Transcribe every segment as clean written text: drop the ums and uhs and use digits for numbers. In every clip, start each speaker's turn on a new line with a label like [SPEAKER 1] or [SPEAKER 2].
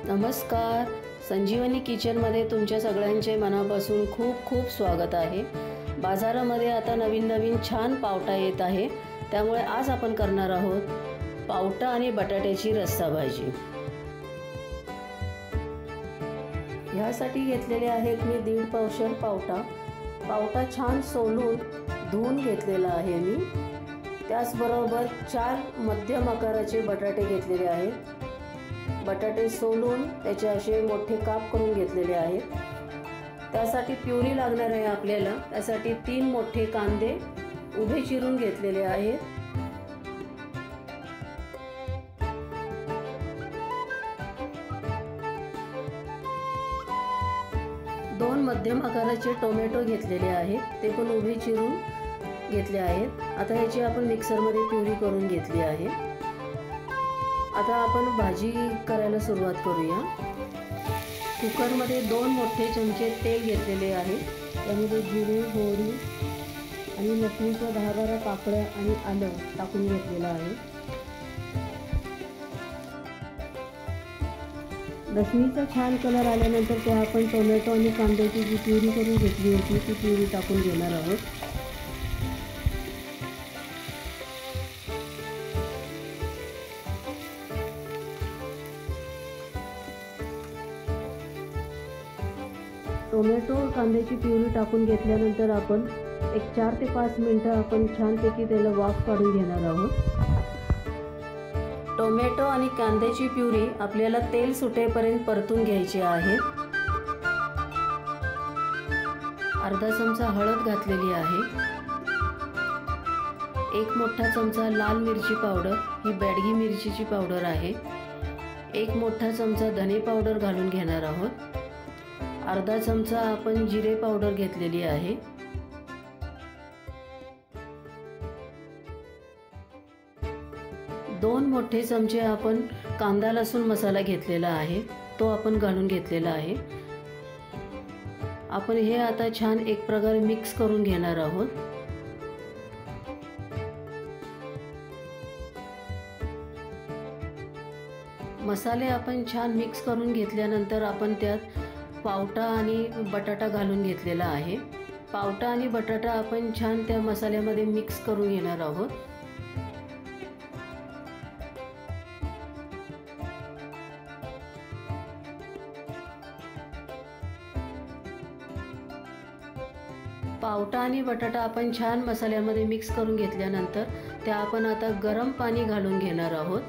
[SPEAKER 1] नमस्कार. संजीवनी किचनमध्ये तुमच्या सगळ्यांचे मनापासून खूप खूप स्वागत आहे. बाजारामध्ये आता नवीन छान पावटा येत आहे, त्यामुळे आज आपण करणार आहोत पावटा आणि बटाट्याची रस्सा भाजी. ह्यासाठी घेतलेले आहेत मी 1.5 पावशेर पावटा. पावटा छान सोलून धुवून घेतलेला आहे मी. त्याचबरोबर 4 मध्यम आकाराचे बटाटे घेतलेले आहेत. बटाटे सोलून त्याचे असे मोठे काप करून घेतलेले आहेत. त्यासाठी प्युरी लागणार आहे आपल्याला. त्यासाठी 3 मोठे कांदे उभे चिरून घेतलेले आहेत. 2 मध्यम आकाराचे टोमॅटो घेतलेले आहेत, ते पण उभे चिरून घेतले आहेत. आता ह्याची आपण मिक्सरमध्ये प्युरी करून घेतली आहे. आता आपण भाजी करायला सुरुवात करूया. कुकरमध्ये 2 मोठे चमचे तेल घेतलेले आहे. त्यामध्ये जिरे, मोहरी आणि लसणीच्या 10-12 पाकळ्या आणि आलं टाकून घेतलेलं आहे. लसणीचा छान कलर आल्यानंतर ते आपण टोमॅटो आणि कांद्याची जी प्युरी करून घेतली होती ती प्युरी टाकून घेणार आहोत. टोमॅटो कांद्याची प्युरी टाकून घेतल्यानंतर आपण एक 4 ते 5 मिनिटं आपण छानपैकी त्याला वाफ काढून घेणार आहोत. टोमॅटो आणि कांद्याची प्युरी आपल्याला तेल सुटेपर्यंत परतून घ्यायची आहे. अर्धा चमचा हळद घातलेली आहे. 1 मोठा चमचा लाल मिरची पावडर, ही बॅडगी मिरचीची पावडर आहे. 1 मोठा चमचा धने पावडर घालून घेणार आहोत. अर्धा चमचा आपण जिरे पावडर घेतलेली आहे. दोन मोठे चमचे आपण कांदा लसूण मसाला घेतलेला आहे, तो आपण घालून घेतलेला आहे. आपण हे आता छान एक प्रकारे मिक्स करून घेणार आहोत. मसाले आपण छान मिक्स करून घेतल्यानंतर आपण त्यात पावटा आणि बटाटा घालून घेतलेला आहे. पावटा आणि बटाटा आपण छान त्या मसाल्यामध्ये मिक्स करून घेणार आहोत. पावटा आणि बटाटा आपण छान मसाल्यामध्ये मिक्स करून घेतल्यानंतर त्या आपण आता गरम पाणी घालून घेणार आहोत.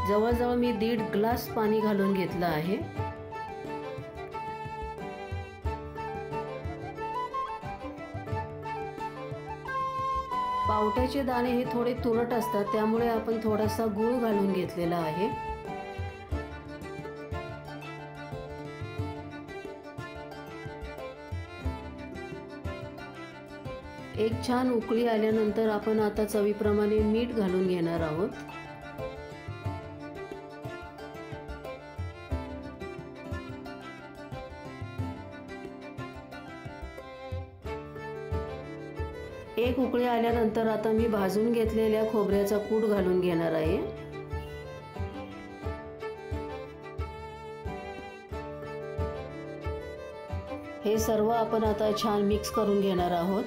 [SPEAKER 1] जवळजवळ मी 1.5 ग्लास पाणी घालून घेतलं आहे. पावट्याचे दाणे हे थोडे तुरट असतात, त्यामुळे आपण थोडासा गूळ घालून घेतलेला आहे. एक छान उकळी आल्यानंतर आपण आता चवीप्रमाणे मीठ घालून घेणार आहोत. एक उकळी आल्यानंतर आता मी भाजून घेतलेल्या खोबऱ्याचा कूट घालून घेणार आहे. हे सर्व आपण आता छान मिक्स करून घेणार आहोत.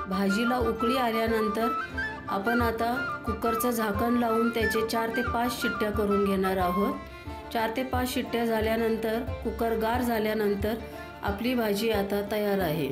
[SPEAKER 1] भाजीला उकळी आल्यानंतर आपण आता कुकरचं झाकण लावून त्याचे 4 ते 5 शिट्ट्या करून घेणार आहोत. 4 ते 5 शिट्ट्या झाल्यानंतर कुकर गार झाल्यानंतर आपली भाजी आता तयार आहे.